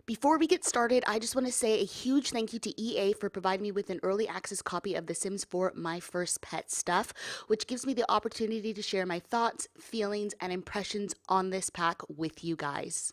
Before we get started, I just want to say a huge thank you to EA for providing me with an early access copy of The Sims 4 My First Pet Stuff, which gives me the opportunity to share my thoughts, feelings, and impressions on this pack with you guys.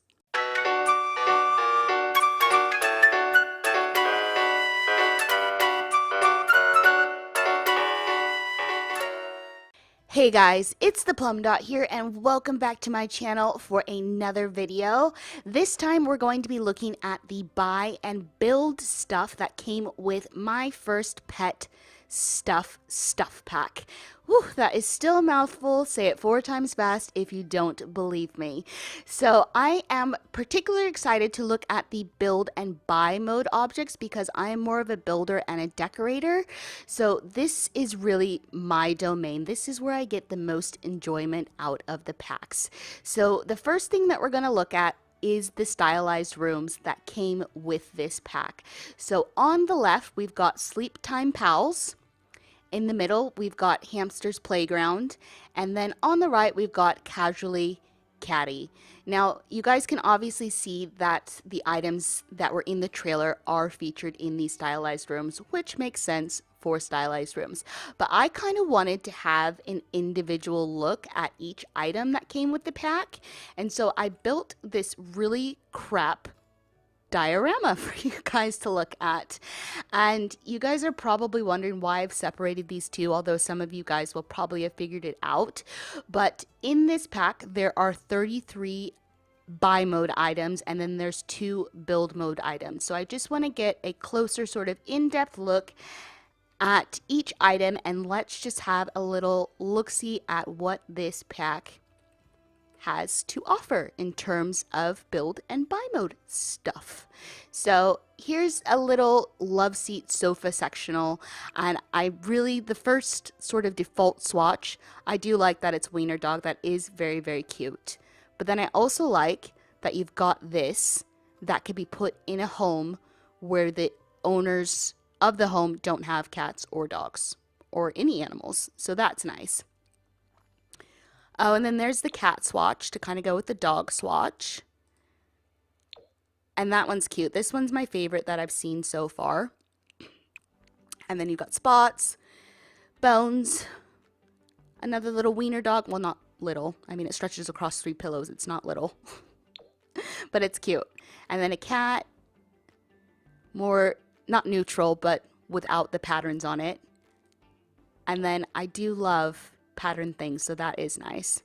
Hey guys, it's the Plum Dot here and welcome back to my channel for another video. This time we're going to be looking at the buy and build stuff that came with My First Pet Stuff pack. Whew, that is still a mouthful. Say it 4 times fast if you don't believe me. So I am particularly excited to look at the build and buy mode objects because I am more of a builder and a decorator. So this is really my domain. This is where I get the most enjoyment out of the packs. So the first thing that we're going to look at is the stylized rooms that came with this pack. So on the left, we've got Sleep Time Pals. In the middle, we've got Hamster's Playground. And then on the right, we've got Casually Catty. Now, you guys can obviously see that the items that were in the trailer are featured in these stylized rooms, which makes sense for stylized rooms. But I kind of wanted to have an individual look at each item that came with the pack. And so I built this really crap diorama for you guys to look at. And you guys are probably wondering why I've separated these two, although some of you guys will probably have figured it out. But in this pack, there are 33 buy mode items and then there's 2 build mode items. So I just want to get a closer sort of in-depth look at each item and let's just have a little look-see at what this pack has to offer in terms of build and buy mode stuff. So here's a little love seat sofa sectional, and the first sort of default swatch, I do like that it's Wiener Dog. That is very, very cute. But then I also like that you've got this that could be put in a home where the owners of the home don't have cats or dogs or any animals. So that's nice. Oh, and then there's the cat swatch to kind of go with the dog swatch. And that one's cute. This one's my favorite that I've seen so far. And then you've got Spots, Bones, another little Wiener Dog. Well, not little. I mean, it stretches across 3 pillows. It's not little. But it's cute. And then a cat, more, not neutral, but without the patterns on it. And then I do love pattern things, so that is nice.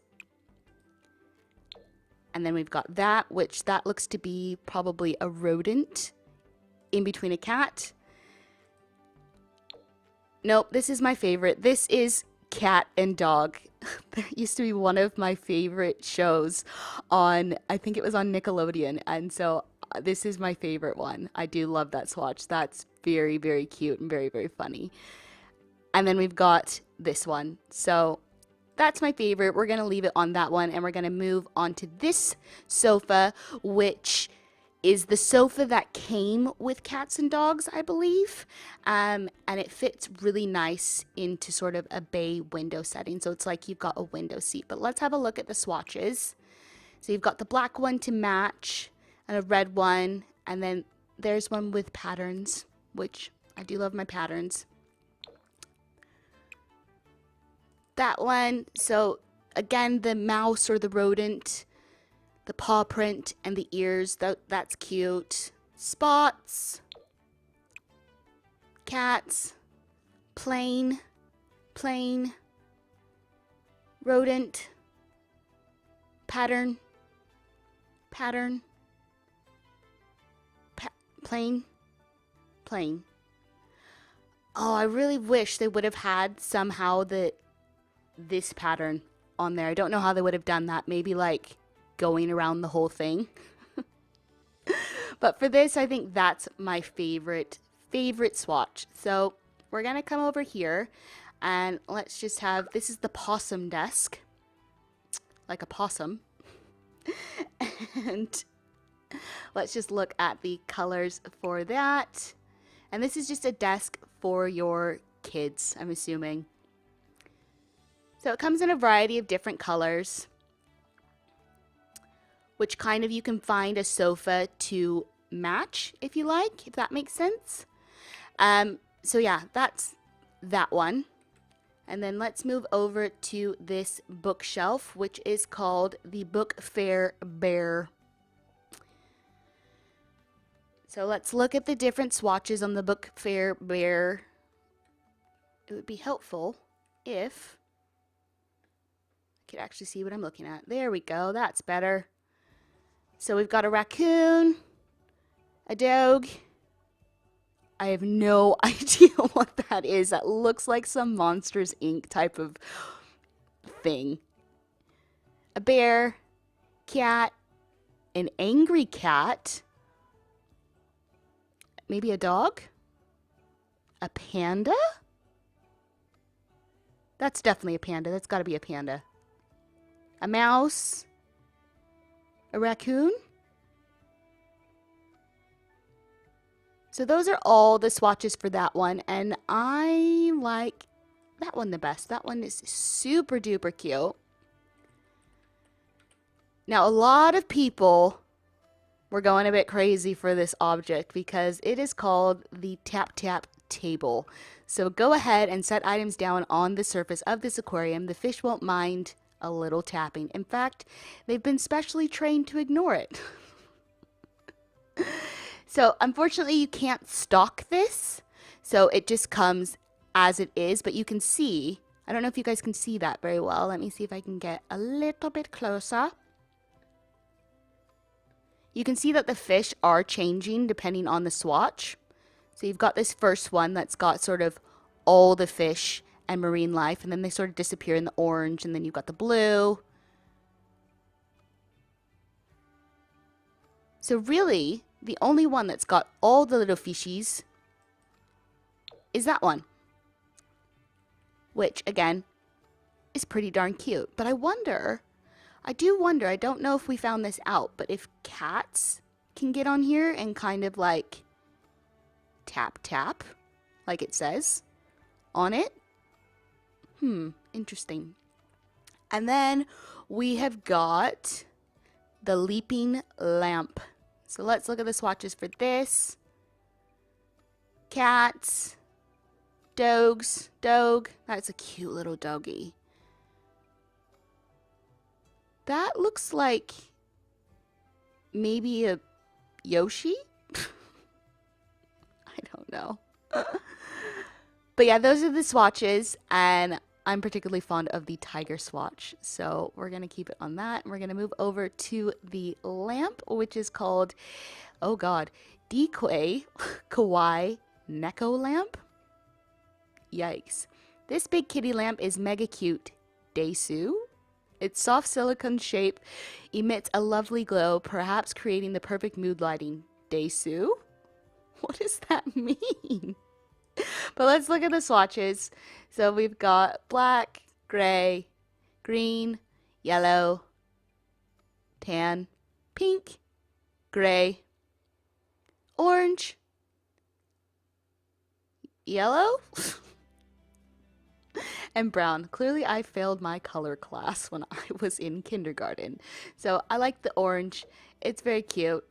And then we've got that, which that looks to be probably a rodent in between a cat. Nope, this is my favorite. This is Cat and Dog. That used to be one of my favorite shows on, I think it was on Nickelodeon, and so this is my favorite one. I do love that swatch. That's very, very cute and very, very funny. And then we've got this one. So that's my favorite. We're going to leave it on that one and we're going to move on to this sofa, which is the sofa that came with cats and dogs, I believe. And it fits really nice into sort of a bay window setting. So it's like you've got a window seat. But let's have a look at the swatches. So you've got the black one to match and a red one. And then there's one with patterns, which I do love my patterns. That one, so again, the mouse or the rodent, the paw print and the ears, that's cute. Spots, cats, plain, rodent, pattern, plain. Oh, I really wish they would have had somehow this pattern on there. I don't know how they would have done that. Maybe like going around the whole thing. But for this, I think that's my favorite swatch. So we're going to come over here and let's just have, this is the possum desk. Like a possum. And let's just look at the colors for that. And this is just a desk for your kids, I'm assuming. So it comes in a variety of different colors, which kind of you can find a sofa to match, if you like, if that makes sense. So yeah, that's that one. And then let's move over to this bookshelf, which is called the Book Fair Bear. So let's look at the different swatches on the Book Fair Bear. It would be helpful if I could actually see what I'm looking at. There we go, that's better. So we've got a raccoon, a dog. I have no idea what that is. That looks like some Monsters Inc. type of thing. A bear, cat, an angry cat, maybe a dog, a panda? That's definitely a panda. That's got to be a panda. A mouse, a raccoon. So those are all the swatches for that one, and I like that one the best. That one is super duper cute. Now, a lot of people were going a bit crazy for this object because it is called the Tap Tap Table. So go ahead and set items down on the surface of this aquarium. The fish won't mind a little tapping. In fact, they've been specially trained to ignore it. So unfortunately, you can't stock this. So it just comes as it is, but you can see, I don't know if you guys can see that very well. Let me see if I can get a little bit closer. You can see that the fish are changing depending on the swatch. So you've got this first one that's got sort of all the fish and marine life, and then they sort of disappear in the orange, and then you've got the blue. So really, the only one that's got all the little fishies is that one, which again is pretty darn cute. But I do wonder, I don't know if we found this out, but if cats can get on here and kind of like tap tap, like it says on it. Interesting. And then we have got the leaping lamp. So let's look at the swatches for this. Cats, dogs, dog. That's a cute little doggy. That looks like maybe a Yoshi? I don't know. But yeah, those are the swatches, and I'm particularly fond of the tiger swatch. So we're going to keep it on that. And we're going to move over to the lamp, which is called, oh God, Dequay Kawaii Neko lamp. Yikes. This big kitty lamp is mega cute. Daisu. Its soft silicone shape emits a lovely glow, perhaps creating the perfect mood lighting. Daisu? What does that mean? But let's look at the swatches. So we've got black, gray, green, yellow, tan, pink, gray, orange, yellow, and brown. Clearly I failed my color class when I was in kindergarten. So I like the orange. It's very cute.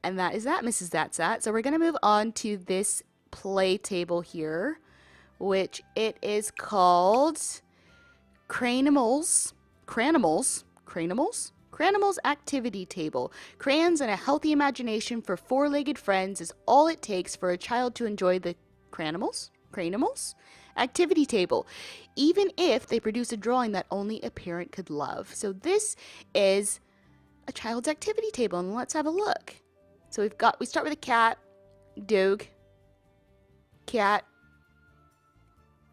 And that is that, Mrs. Zatzat. So we're going to move on to this play table here, which it is called Cranimals Activity Table. Crayons and a healthy imagination for four-legged friends is all it takes for a child to enjoy the Cranimals Activity Table, even if they produce a drawing that only a parent could love. So this is a child's activity table, and let's have a look. So we start with a cat, dog, cat,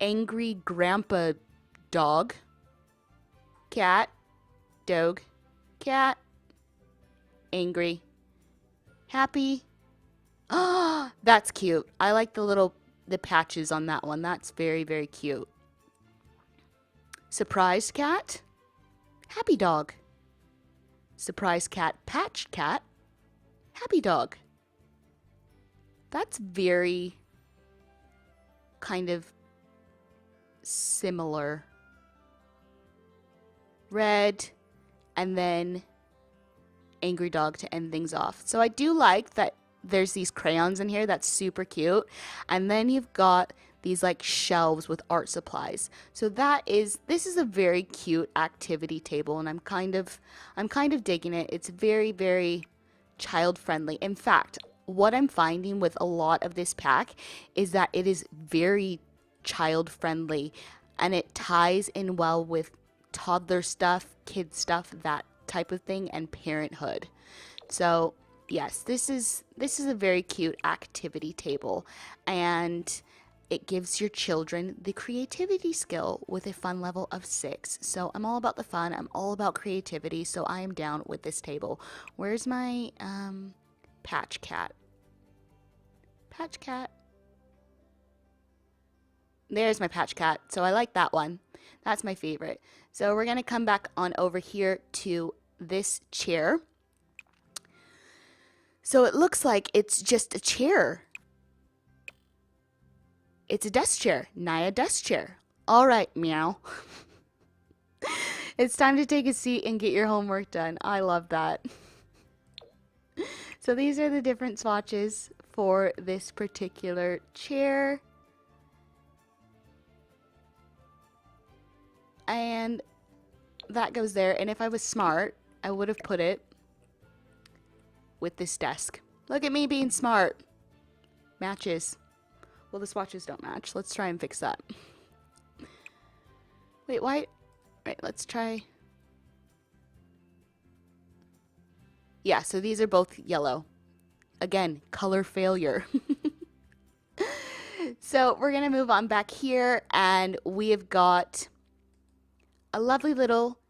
angry grandpa dog, cat, dog, cat, angry, happy. Ah, that's cute. I like the patches on that one. That's very, very cute. Surprised cat, happy dog. Surprised cat, patched cat, happy dog. That's very kind of similar. Red, and then angry dog to end things off. So I do like that there's these crayons in here. That's super cute. And then you've got these like shelves with art supplies. So this is a very cute activity table, and I'm kind of digging it. It's very, very child friendly. In fact, what I'm finding with a lot of this pack is that it is very child friendly, and it ties in well with toddler stuff, kid stuff, that type of thing, and parenthood. So yes, this is a very cute activity table, and it gives your children the creativity skill with a fun level of 6. So I'm all about the fun. I'm all about creativity. So I am down with this table. Where's my patch cat? Patch cat. There's my patch cat. So I like that one. That's my favorite. So we're going to come back on over here to this chair. So it looks like it's just a chair. It's a desk chair. Naya desk chair. All right, meow. It's time to take a seat and get your homework done. I love that. So these are the different swatches for this particular chair. And that goes there. And if I was smart, I would have put it with this desk. Look at me being smart. Matches. Well, the swatches don't match. Let's try and fix that. Wait, why? Right, let's try. Yeah, so these are both yellow. Again, color failure. So we're going to move on back here, and we have got a lovely little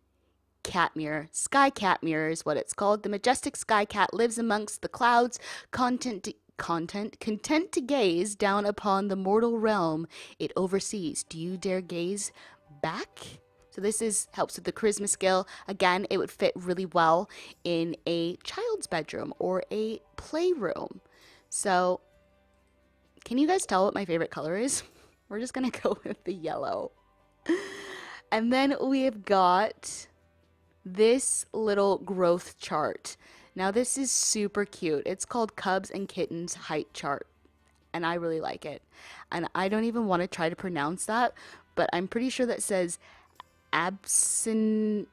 cat mirror. Sky cat mirror is what it's called. The majestic sky cat lives amongst the clouds, content to gaze down upon the mortal realm it oversees. Do you dare gaze back? So this helps with the charisma skill. Again, it would fit really well in a child's bedroom or a playroom. So can you guys tell what my favorite color is? We're just gonna go with the yellow. And then we have got this little growth chart. Now this is super cute. It's called Cubs and Kittens Height Chart, and I really like it. And I don't even want to try to pronounce that, but I'm pretty sure that says Abyssinians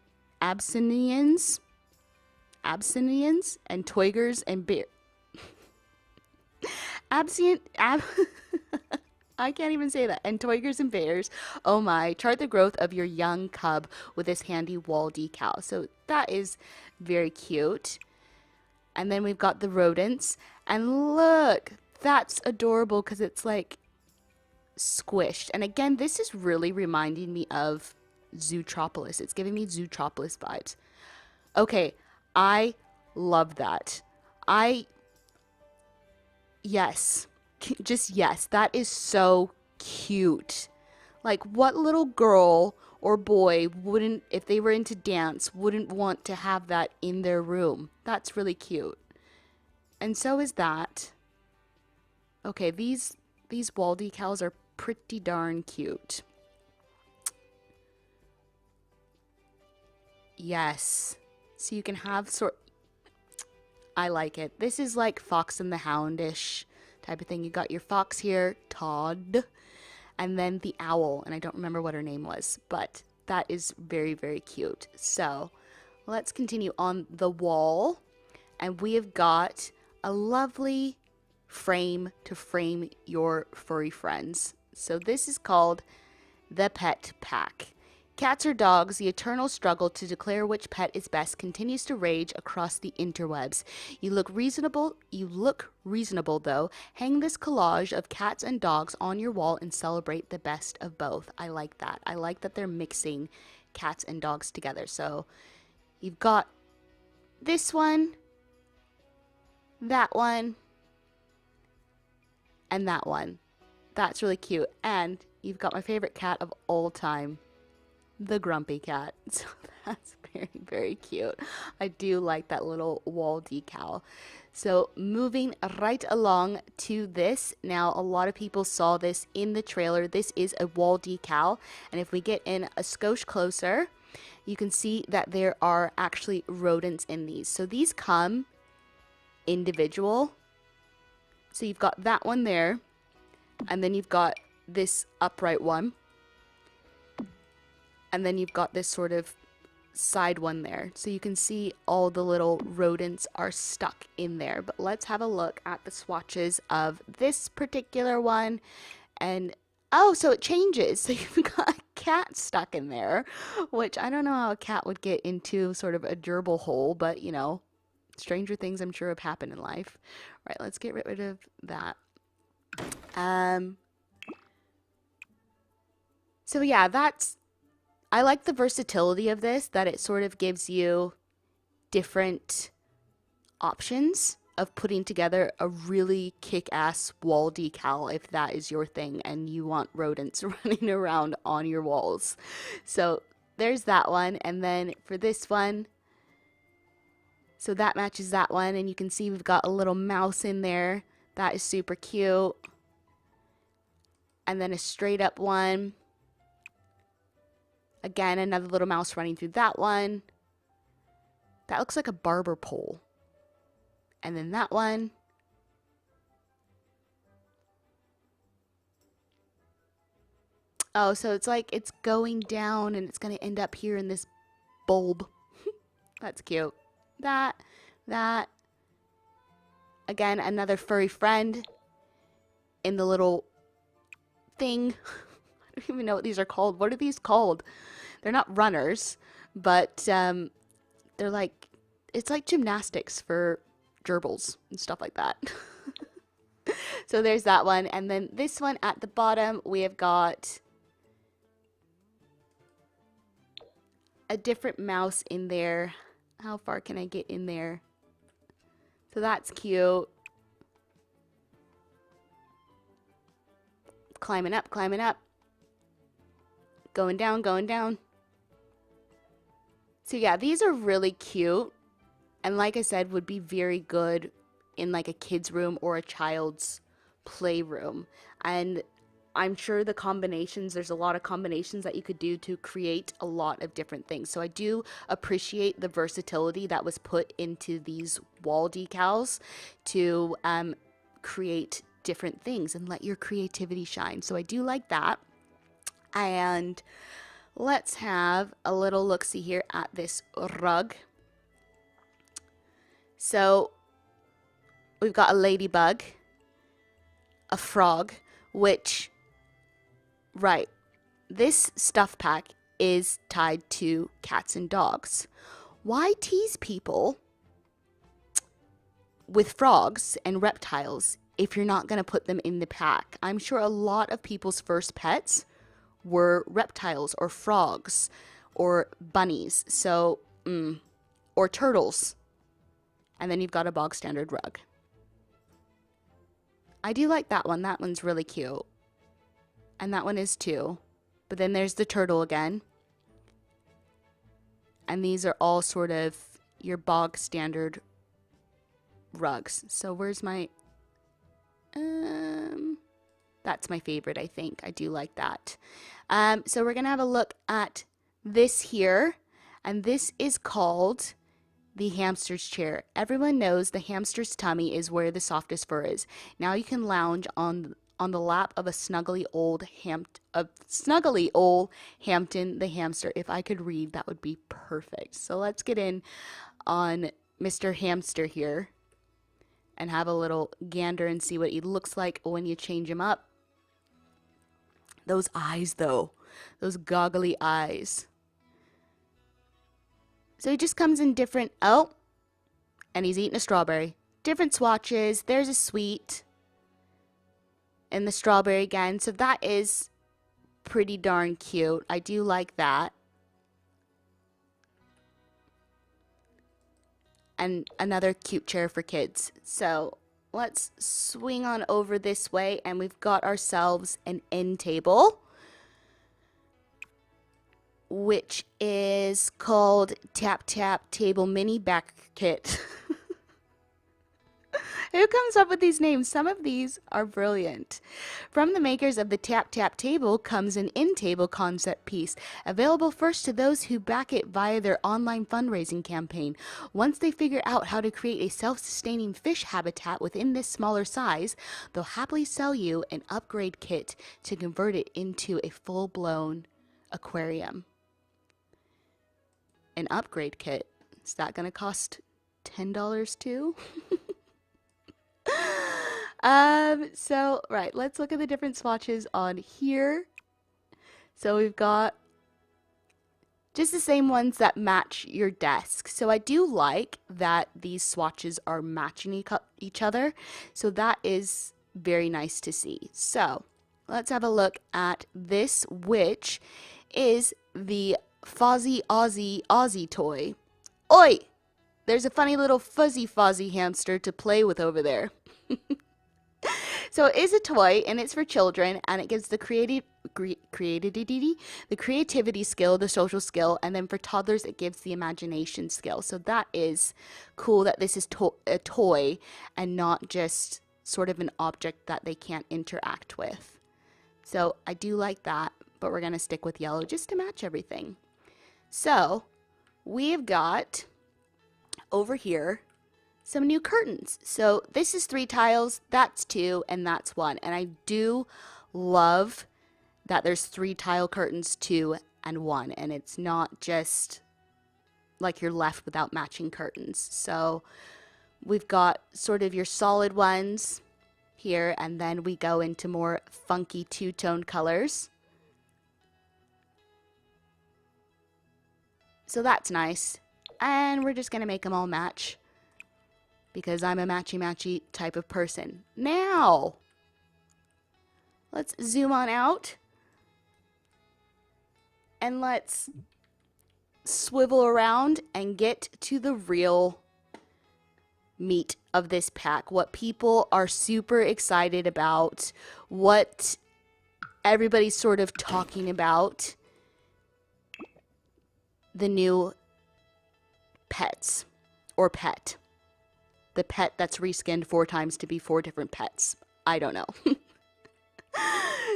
and Toigers and Bear. I can't even say that. And Toigers and Bears. Oh my. Chart the growth of your young cub with this handy wall decal. So that is very cute. And then we've got the rodents. And look, that's adorable because it's like squished. And again, this is really reminding me of Zootropolis. It's giving me Zootropolis vibes. Okay, I love that. Yes. Just yes, that is so cute. Like, what little girl or boy wouldn't, if they were into dance, wouldn't want to have that in their room? That's really cute. And so is that. Okay, these wall decals are pretty darn cute. Yes. So you can have I like it. This is like Fox and the Hound-ish type of thing. You got your fox here, Todd, and then the owl, and I don't remember what her name was, but that is very, very cute. So let's continue on the wall, and we have got a lovely frame to frame your furry friends. So this is called the Pet Pack. Cats or dogs, the eternal struggle to declare which pet is best continues to rage across the interwebs. You look reasonable though. Hang this collage of cats and dogs on your wall and celebrate the best of both. I like that. I like that they're mixing cats and dogs together. So you've got this one, that one, and that one. That's really cute. And you've got my favorite cat of all time, the grumpy cat. So that's very, very cute. I do like that little wall decal. So moving right along to this. Now, a lot of people saw this in the trailer. This is a wall decal. And if we get in a skosh closer, you can see that there are actually rodents in these. So these come individual. So you've got that one there, and then you've got this upright one, and then you've got this sort of side one there. So you can see all the little rodents are stuck in there. But let's have a look at the swatches of this particular one. And oh, so it changes. So you've got a cat stuck in there, which I don't know how a cat would get into sort of a gerbil hole, but you know, stranger things I'm sure have happened in life. Right, let's get rid of that. So yeah, I like the versatility of this, that it sort of gives you different options of putting together a really kick-ass wall decal if that is your thing and you want rodents running around on your walls. So there's that one. And then for this one, so that matches that one, and you can see we've got a little mouse in there. That is super cute. And then a straight up one. Again, another little mouse running through that one. That looks like a barber pole. And then that one. Oh, so it's like it's going down and it's going to end up here in this bulb. That's cute. That. Again, another furry friend in the little thing. I don't even know what these are called. What are these called? They're not runners, but they're like, it's like gymnastics for gerbils and stuff like that. So there's that one. And then this one at the bottom, we have got a different mouse in there. How far can I get in there? So that's cute. Climbing up, climbing up. Going down, going down. So yeah, these are really cute. And like I said, would be very good in like a kid's room or a child's playroom. And I'm sure the combinations, there's a lot of combinations that you could do to create a lot of different things. So I do appreciate the versatility that was put into these wall decals to create different things and let your creativity shine. So I do like that. And let's have a little look-see here at this rug. So we've got a ladybug, a frog, which, right, this stuff pack is tied to cats and dogs. Why tease people with frogs and reptiles if you're not going to put them in the pack? I'm sure a lot of people's first pets were reptiles or frogs or bunnies, so or turtles. And then you've got a bog standard rug. I do like that one. That one's really cute. And that one is too. But then there's the turtle again. And these are all sort of your bog standard rugs. So where's my that's my favorite, I think. I do like that. So we're going to have a look at this here. And this is called the hamster's chair. Everyone knows the hamster's tummy is where the softest fur is. Now you can lounge on the lap of a snuggly old Hampton the hamster. If I could read, that would be perfect. So let's get in on Mr. Hamster here and have a little gander and see what he looks like when you change him up. Those eyes, though. Those goggly eyes. So he just comes in different... Oh, and he's eating a strawberry. Different swatches. There's a sweet. And the strawberry again. So that is pretty darn cute. I do like that. And another cute chair for kids. So let's swing on over this way, and we've got ourselves an end table, which is called Tap Tap Table Mini Back Kit. Who comes up with these names? Some of these are brilliant. From the makers of the Tap Tap Table comes an in-table concept piece, available first to those who back it via their online fundraising campaign. Once they figure out how to create a self-sustaining fish habitat within this smaller size, they'll happily sell you an upgrade kit to convert it into a full-blown aquarium. An upgrade kit. Is that going to cost $10 too? So, right, let's look at the different swatches on here. So we've got just the same ones that match your desk. So I do like that these swatches are matching each other. So that is very nice to see. So let's have a look at this, which is the Fozzie Aussie toy. Oi! There's a funny little fuzzy fozzie hamster to play with over there. So it is a toy, and it's for children, and it gives the creativity skill, the social skill, and then for toddlers it gives the imagination skill. So that is cool that this is a toy and not just sort of an object that they can't interact with. So I do like that, but we're going to stick with yellow just to match everything. So we've got over here some new curtains. So this is 3 tiles, that's 2, and that's 1. And I do love that there's 3 tile curtains, 2 and 1. And it's not just like you're left without matching curtains. So we've got sort of your solid ones here, and then we go into more funky 2-tone colors. So that's nice. And we're just going to make them all match, because I'm a matchy-matchy type of person. Now, let's zoom on out. And let's swivel around and get to the real meat of this pack. What people are super excited about. What everybody's sort of talking about. The new pets. Or pet. The pet that's reskinned 4 times to be 4 different pets. I don't know.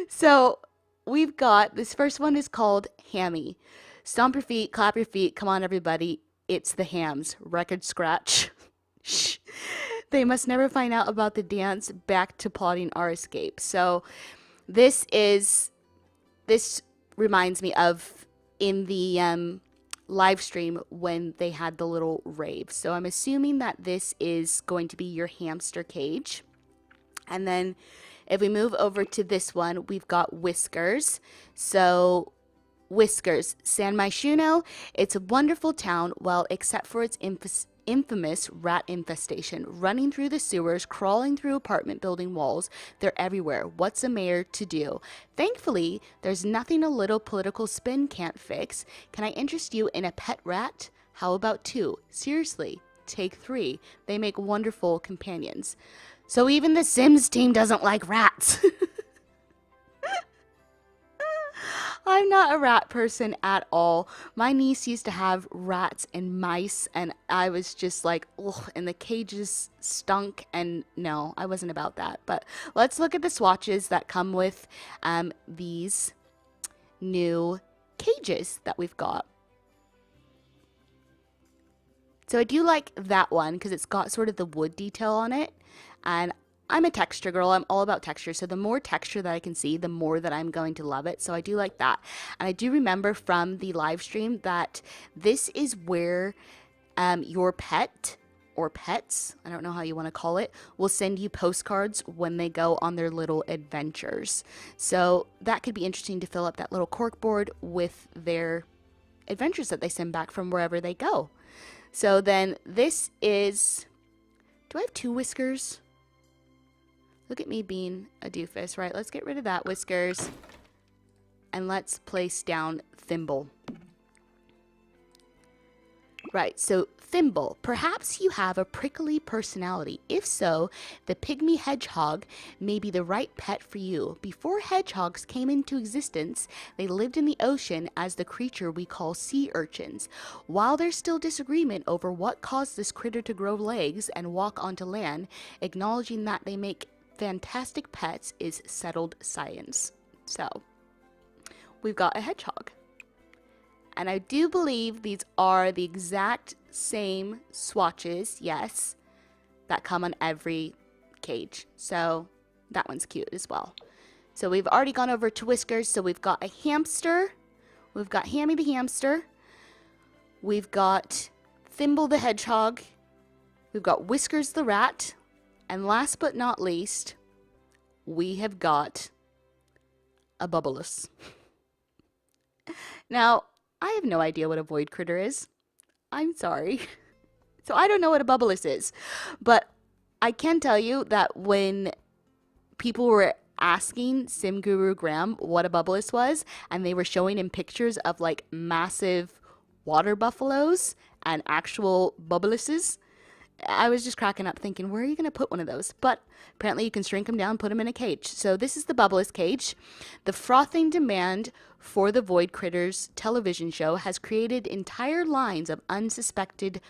So we've got, this first one is called Hammy. Stomp your feet, clap your feet, come on everybody, it's the hams. Record scratch. Shh. They must never find out about the dance, back to plotting our escape. So this reminds me of in the live stream when they had the little rave. So I'm assuming that this is going to be your hamster cage. And then if we move over to this one, we've got Whiskers. So Whiskers, San Myshuno, it's a wonderful town, well, except for its infamous rat infestation. Running through the sewers, crawling through apartment building walls, they're everywhere. What's a mayor to do? Thankfully, there's nothing a little political spin can't fix. Can I interest you in a pet rat? How about 2? Seriously, take 3. They make wonderful companions. So even the Sims team doesn't like rats. I'm not a rat person at all. My niece used to have rats and mice, and I was just like, ugh, and the cages stunk, and no, I wasn't about that. But let's look at the swatches that come with these new cages that we've got. So I do like that one because it's got sort of the wood detail on it, and I'm a texture girl. I'm all about texture. So the more texture that I can see, the more that I'm going to love it. So I do like that. And I do remember from the live stream that this is where your pet or pets, I don't know how you want to call it, will send you postcards when they go on their little adventures. So that could be interesting to fill up that little cork board with their adventures that they send back from wherever they go. So then this is, do I have 2 Whiskers? Look at me being a doofus, right? Let's get rid of that Whiskers. And let's place down Thimble. Right, so Thimble, perhaps you have a prickly personality. If so, the pygmy hedgehog may be the right pet for you. Before hedgehogs came into existence, they lived in the ocean as the creature we call sea urchins. While there's still disagreement over what caused this critter to grow legs and walk onto land, acknowledging that they make fantastic pets is settled science. So, we've got a hedgehog. And I do believe these are the exact same swatches, yes, that come on every cage. So that one's cute as well. So we've already gone over to Whiskers. So we've got a hamster. We've got Hammy the hamster. We've got Thimble the hedgehog. We've got Whiskers the rat. And last but not least, we have got a Bubbleless. Now, I have no idea what a void critter is. I'm sorry. So I don't know what a Bubbleless is. But I can tell you that when people were asking Sim Guru Graham what a Bubbleless was, and they were showing him pictures of like massive water buffaloes and actual Bubblesses, I was just cracking up thinking, where are you going to put one of those? But apparently you can shrink them down, put them in a cage. So this is the Bubbleless cage. The frothing demand for the Void Critters television show has created entire lines of unexpected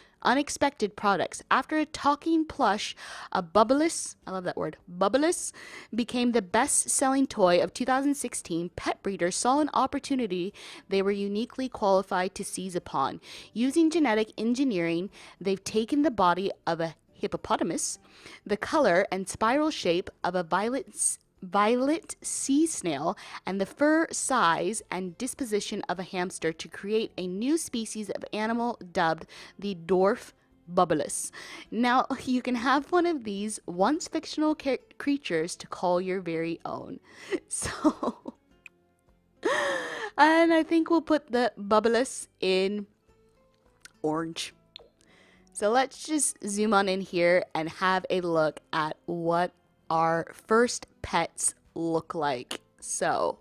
products. After a talking plush, a Bubbleless, I love that word, Bubbleless, became the best-selling toy of 2016, pet breeders saw an opportunity they were uniquely qualified to seize upon. Using genetic engineering, they've taken the body of a hippopotamus, the color and spiral shape of a violet sea snail, and the fur size and disposition of a hamster to create a new species of animal dubbed the dwarf Bubbleless. Now, you can have one of these once fictional creatures to call your very own. So, and I think we'll put the Bubbleless in orange. So let's just zoom on in here and have a look at what our first pets look like. So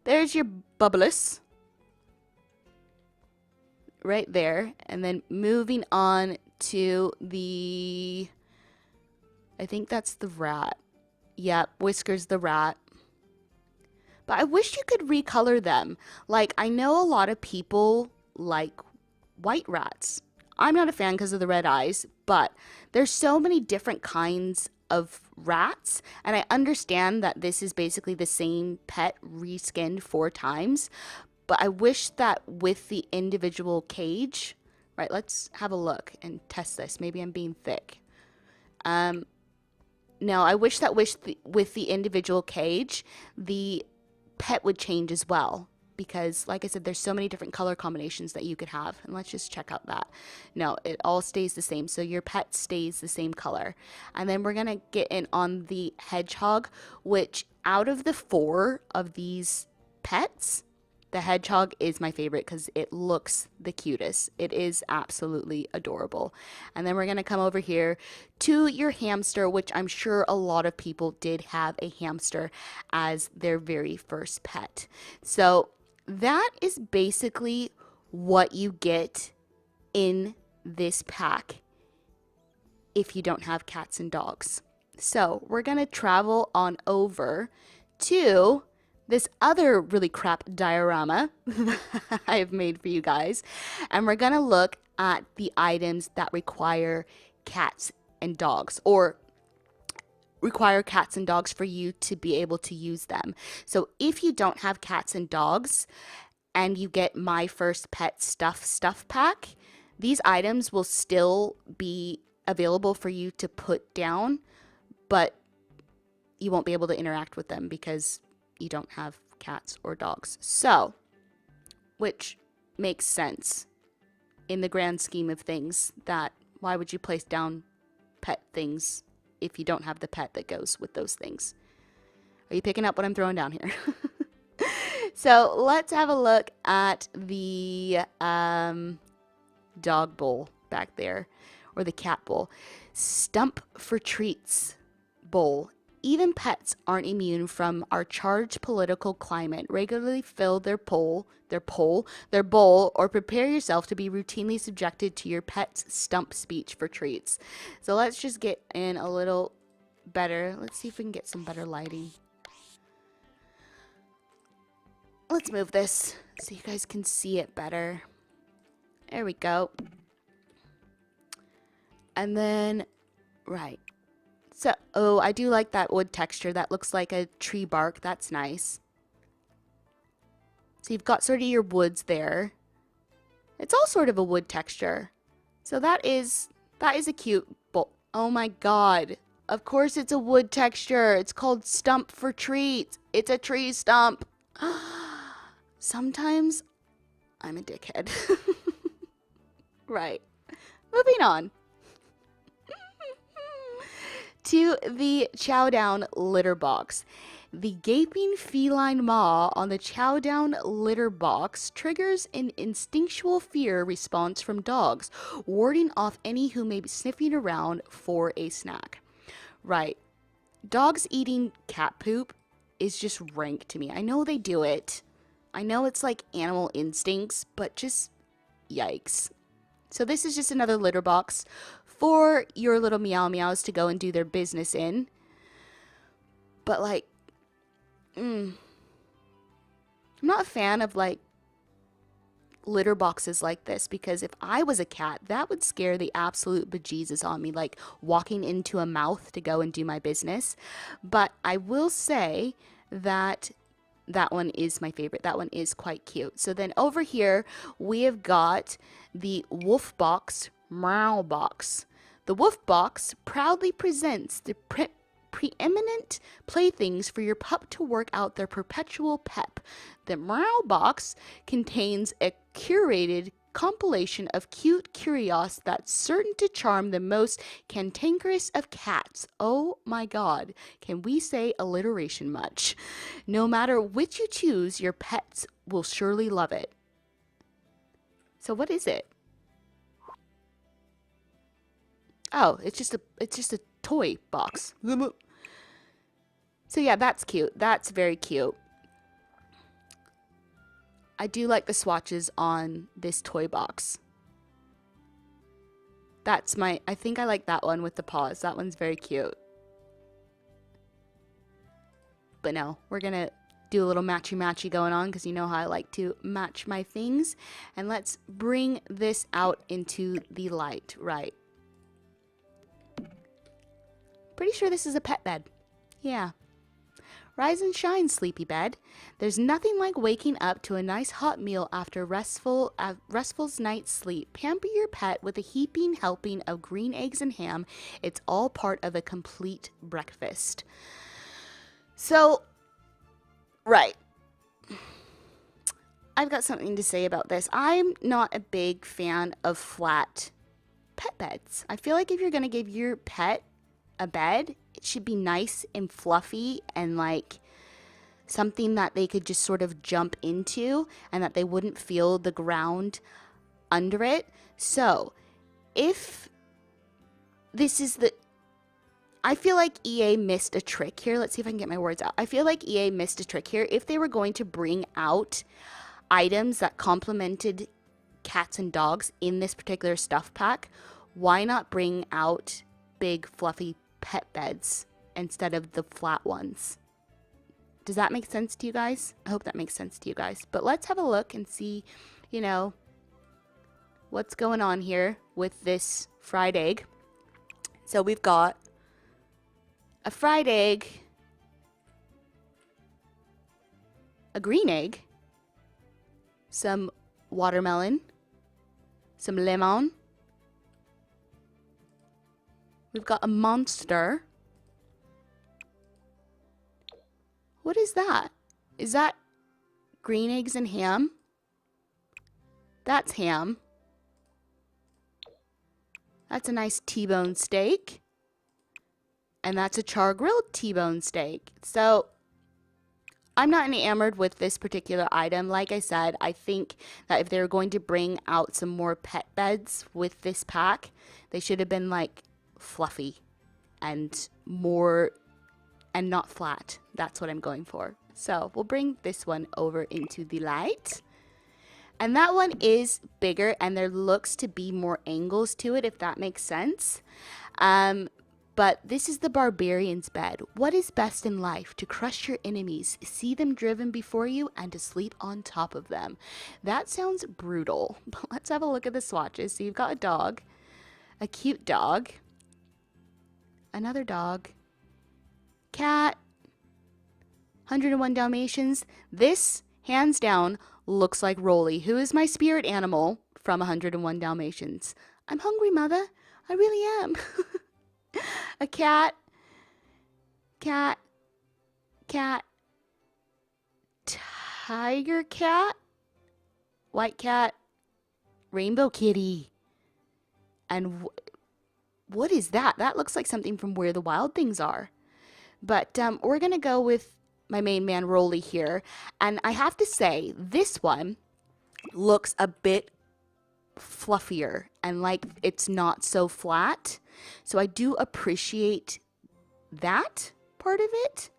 there's your Bubbleless right there, and then moving on to the, I think that's the rat. Yep, Whiskers the rat. But I wish you could recolor them. Like, I know a lot of people like white rats. I'm not a fan because of the red eyes, but there's so many different kinds of rats, and I understand that this is basically the same pet reskinned 4 times, but I wish that with the individual cage, right, let's have a look and test this. Maybe I'm being thick. No, I wish that with the individual cage, the pet would change as well. Because, like I said, there's so many different color combinations that you could have. And let's just check out that. No, it all stays the same. So your pet stays the same color. And then we're going to get in on the hedgehog, which out of the 4 of these pets, the hedgehog is my favorite because it looks the cutest. It is absolutely adorable. And then we're going to come over here to your hamster, which I'm sure a lot of people did have a hamster as their very first pet. So that is basically what you get in this pack if you don't have cats and dogs. So we're going to travel on over to this other really crap diorama that I have made for you guys. And we're going to look at the items that require cats and dogs, or require cats and dogs for you to be able to use them. So if you don't have cats and dogs and you get My First Pet stuff pack, these items will still be available for you to put down, but you won't be able to interact with them because you don't have cats or dogs. So, which makes sense in the grand scheme of things, that why would you place down pet things if you don't have the pet that goes with those things? Are you picking up what I'm throwing down here? So let's have a look at the dog bowl back there, or the cat bowl. Stump for Treats bowl. even pets aren't immune from our charged political climate. Regularly fill their bowl, or prepare yourself to be routinely subjected to your pet's stump speech for treats. So let's just get in a little better. Let's see if we can get some better lighting. Let's move this so you guys can see it better. There we go. And then, right. So, oh, I do like that wood texture. That looks like a tree bark. That's nice. So you've got sort of your woods there. It's all sort of a wood texture. So that is a cute bowl. Oh my god. Of course it's a wood texture. It's called stump for treats. It's a tree stump. Sometimes I'm a dickhead. Right. Moving on to the chow down litter box. The gaping feline maw on the chow down litter box triggers an instinctual fear response from dogs, warding off any who may be sniffing around for a snack. Right. Dogs eating cat poop is just rank to me. I know they do it. I know it's like animal instincts, but just yikes. So this is just another litter box for your little meow meows to go and do their business in. But like, I'm not a fan of like litter boxes like this, because if I was a cat, that would scare the absolute bejesus on me, like walking into a mouth to go and do my business. But I will say that that one is my favorite. That one is quite cute. So then over here, we have got the Wolf Box Meow Box. The Wolf Box proudly presents the preeminent playthings for your pup to work out their perpetual pep. The Meow Box contains a curated compilation of cute curios that's certain to charm the most cantankerous of cats. Oh my god, can we say alliteration much? No matter which you choose, your pets will surely love it. So what is it? Oh, it's just a toy box. So yeah, that's cute. That's very cute. I do like the swatches on this toy box. I think I like that one with the paws. That one's very cute. But no, we're gonna do a little matchy going on, because you know how I like to match my things. And let's bring this out into the light. Right. Pretty sure this is a pet bed. Yeah. Rise and shine, sleepy bed. There's nothing like waking up to a nice hot meal after restful night's sleep. Pamper your pet with a heaping helping of green eggs and ham. It's all part of a complete breakfast. So, right. I've got something to say about this. I'm not a big fan of flat pet beds. I feel like if you're going to give your pet a bed, it should be nice and fluffy and like something that they could just sort of jump into and that they wouldn't feel the ground under it. So if this is I feel like EA missed a trick here. Let's see if I can get my words out. I feel like EA missed a trick here. If they were going to bring out items that complemented cats and dogs in this particular stuff pack, why not bring out big fluffy pet beds instead of the flat ones? Does that make sense to you guys? I hope that makes sense to you guys. But let's have a look and see, you know, what's going on here with this fried egg. So we've got a fried egg, a green egg, some watermelon, some lemon. We've got a monster. What is that? Is that green eggs and ham? That's ham. That's a nice T-bone steak. And that's a char-grilled T-bone steak. So I'm not enamored with this particular item. Like I said, I think that if they were going to bring out some more pet beds with this pack, they should have been like fluffy and more and not flat. That's what I'm going for. So we'll bring this one over into the light. And that one is bigger, and there looks to be more angles to it, if that makes sense. But this is the barbarian's bed. What is best in life? To crush your enemies, see them driven before you, and to sleep on top of them. That sounds brutal. But let's have a look at the swatches. So you've got a dog, a cute dog, another dog, cat, 101 Dalmatians. This, hands down, looks like Rolly, who is my spirit animal from 101 Dalmatians. I'm hungry, mother. I really am. A cat, cat, cat, tiger cat, white cat, rainbow kitty. And what is that? That looks like something from Where the Wild Things Are. But we're going to go with my main man, Rolly, here. And I have to say, this one looks a bit fluffier and like it's not so flat. So I do appreciate that part of it.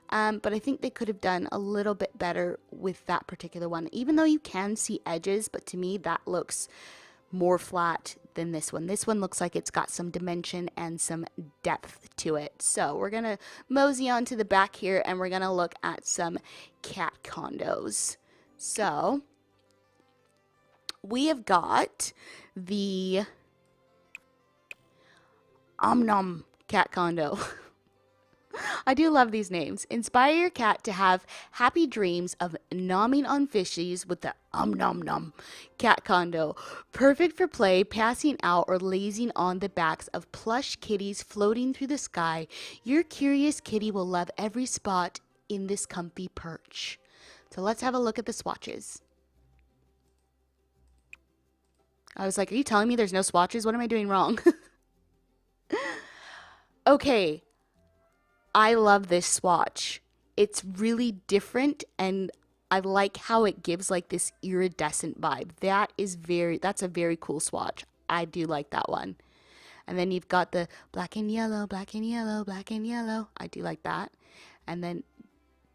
But I think they could have done a little bit better with that particular one, even though you can see edges. But to me, that looks more flat than this one. This one looks like it's got some dimension and some depth to it. So we're going to mosey on to the back here, and we're going to look at some cat condos. So we have got the Om Nom cat condo. I do love these names. Inspire your cat to have happy dreams of nomming on fishies with the Nom Nom cat condo. Perfect for play, passing out, or lazing on the backs of plush kitties floating through the sky. Your curious kitty will love every spot in this comfy perch. So let's have a look at the swatches. I was like, are you telling me there's no swatches? What am I doing wrong? Okay. I love this swatch. It's really different, and I like how it gives like this iridescent vibe. That's a very cool swatch. I do like that one. And then you've got the black and yellow, black and yellow, black and yellow. I do like that. And then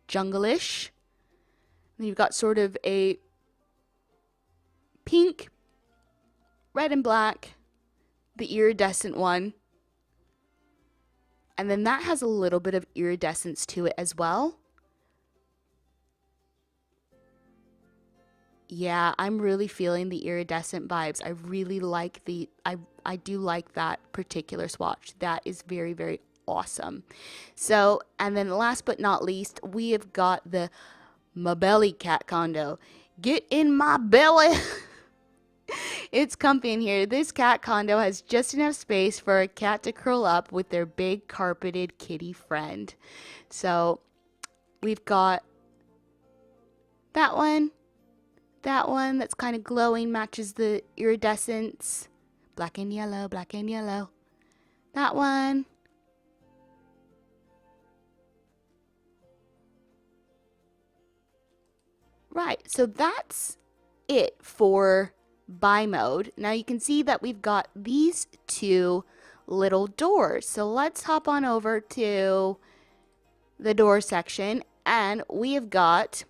jungle-ish. Then you've got sort of a pink, red and black, the iridescent one. And then that has a little bit of iridescence to it as well. Yeah, I'm really feeling the iridescent vibes. I really like I do like that particular swatch. That is very, very awesome. So, and then last but not least, we have got the My Belly cat condo. Get in my belly. It's comfy in here. This cat condo has just enough space for a cat to curl up with their big carpeted kitty friend. So we've got that one that's kind of glowing, matches the iridescence. Black and yellow, black and yellow. That one. Right, so that's it for buy mode. Now you can see that we've got these two little doors. So let's hop on over to the door section, and we have got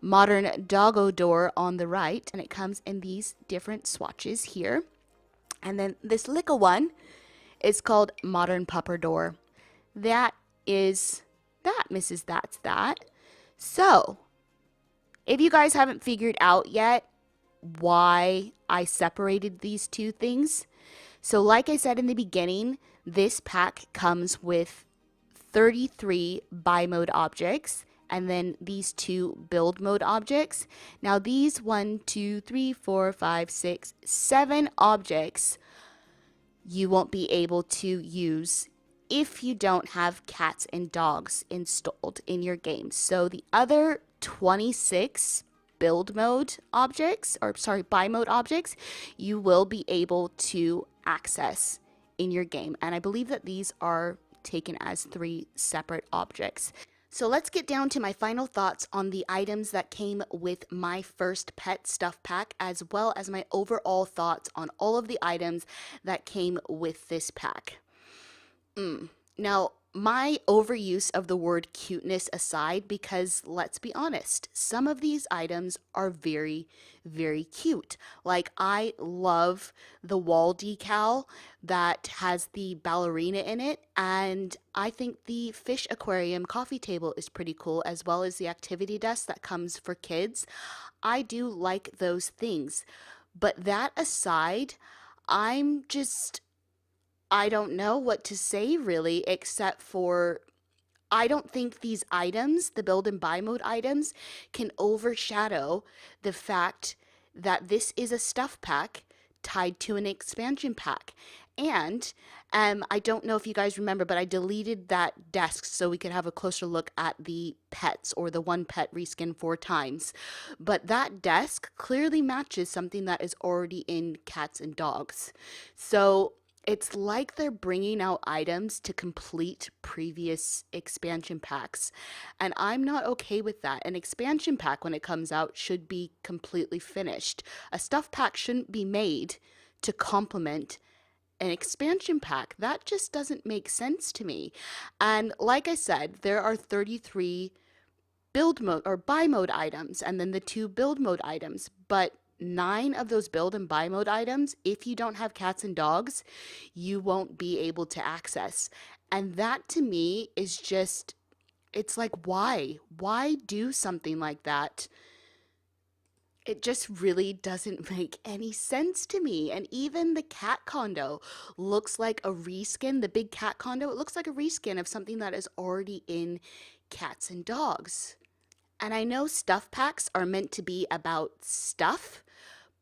modern doggo door on the right, and it comes in these different swatches here. And then this little one is called modern pupper door. That is that, Mrs. That's that. So if you guys haven't figured out yet why I separated these two things, so like I said in the beginning, this pack comes with 33 buy mode objects, and then these two build mode objects. Now these 1, 2, 3, 4, 5, 6, 7 objects you won't be able to use if you don't have cats and dogs installed in your game. So the other 26 build mode objects, or sorry, buy mode objects, you will be able to access in your game. And I believe that these are taken as 3 separate objects. So let's get down to my final thoughts on the items that came with my first pet stuff pack, as well as my overall thoughts on all of the items that came with this pack. Now, my overuse of the word cuteness aside, because let's be honest, some of these items are very, very cute. Like, I love the wall decal that has the ballerina in it, and I think the fish aquarium coffee table is pretty cool, as well as the activity desk that comes for kids. I do like those things. But that aside, I'm just I don't know what to say really, except for I don't think these items, the build and buy mode items, can overshadow the fact that this is a stuff pack tied to an expansion pack. And I don't know if you guys remember, but I deleted that desk so we could have a closer look at the pets, or the one pet reskin 4 times. But that desk clearly matches something that is already in cats and dogs. So it's like they're bringing out items to complete previous expansion packs, and I'm not okay with that. An expansion pack, when it comes out, should be completely finished. A stuff pack shouldn't be made to complement an expansion pack. That just doesn't make sense to me. And like I said, there are 33 build mode or buy mode items, and then the 2 build mode items, but 9 of those build and buy mode items, if you don't have cats and dogs, you won't be able to access. And that to me is just, it's like, why? Why do something like that? It just really doesn't make any sense to me. And even the cat condo looks like a reskin. The big cat condo, it looks like a reskin of something that is already in cats and dogs. And I know stuff packs are meant to be about stuff,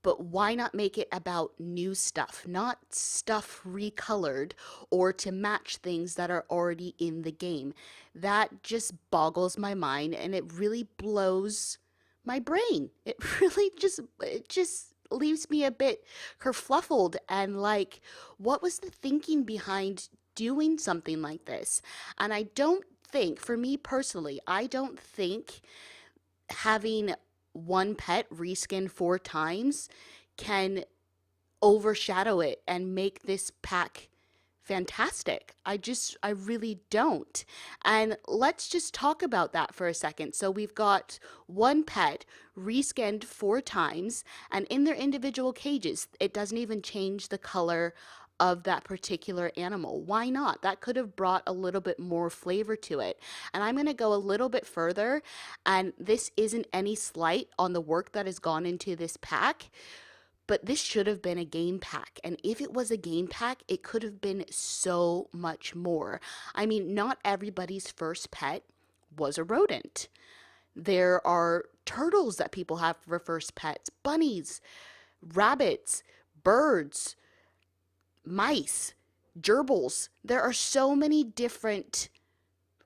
but why not make it about new stuff, not stuff recolored or to match things that are already in the game? That just boggles my mind, and it really blows my brain. It just leaves me a bit kerfluffled, and like, what was the thinking behind doing something like this? And I don't think, for me personally, I don't think having one pet reskin 4 times can overshadow it and make this pack fantastic. I really don't. And let's just talk about that for a second. So we've got one pet reskinned 4 times, and in their individual cages, it doesn't even change the color of that particular animal. Why not? That could have brought a little bit more flavor to it. And I'm going to go a little bit further, and this isn't any slight on the work that has gone into this pack, but this should have been a game pack. And if it was a game pack, it could have been so much more. I mean, not everybody's first pet was a rodent. There are turtles that people have for first pets, bunnies, rabbits, birds, mice, gerbils. There are so many different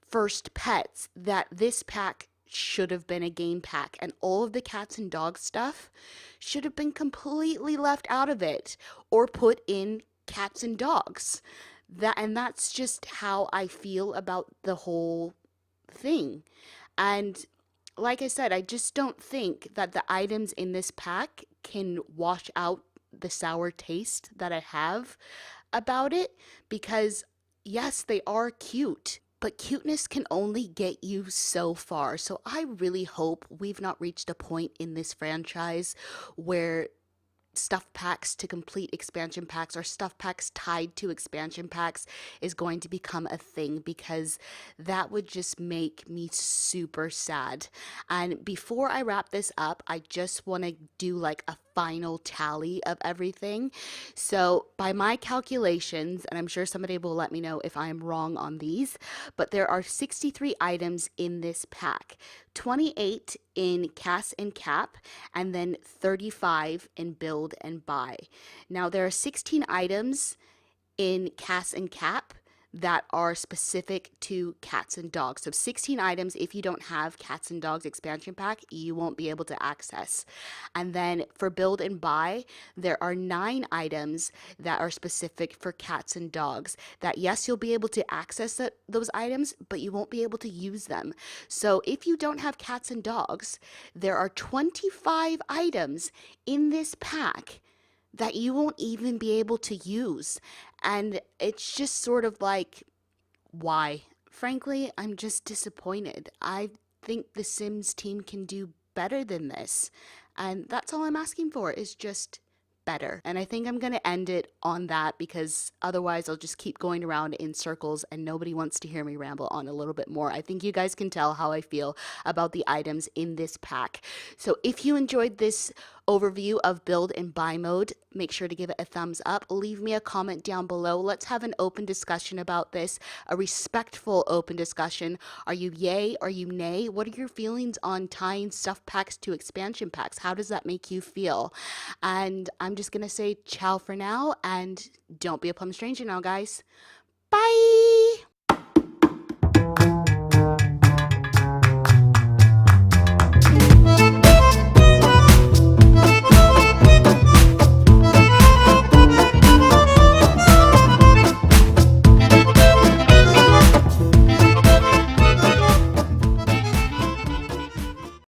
first pets that this pack should have been a game pack, and all of the cats and dog stuff should have been completely left out of it or put in cats and dogs. That's just how I feel about the whole thing. And like I said, I just don't think that the items in this pack can wash out the sour taste that I have about it, because yes, they are cute, but cuteness can only get you so far. So I really hope we've not reached a point in this franchise where stuff packs to complete expansion packs, or stuff packs tied to expansion packs, is going to become a thing, because that would just make me super sad. And before I wrap this up, I just want to do like a final tally of everything. So by my calculations, and I'm sure somebody will let me know if I am wrong on these, but there are 63 items in this pack, 28 in Cass and Cap, and then 35 in Build and Buy. Now there are 16 items in Cass and Cap that are specific to cats and dogs. So 16 items. If you don't have cats and dogs expansion pack, you won't be able to access. And then for build and buy, there are 9 items that are specific for cats and dogs, that yes, you'll be able to access those items, but you won't be able to use them. So if you don't have cats and dogs, there are 25 items in this pack that you won't even be able to use. And it's just sort of like, why? Frankly, I'm just disappointed. I think the Sims team can do better than this. And that's all I'm asking for is just better. And I think I'm going to end it on that because otherwise I'll just keep going around in circles and nobody wants to hear me ramble on a little bit more. I think you guys can tell how I feel about the items in this pack. So if you enjoyed this overview of build and buy mode, make sure to give it a thumbs up. Leave me a comment down below. Let's have an open discussion about this, a respectful open discussion. Are you yay? Are you nay? What are your feelings on tying stuff packs to expansion packs? How does that make you feel? And I'm just going to say ciao for now, and don't be a plum stranger now, guys. Bye!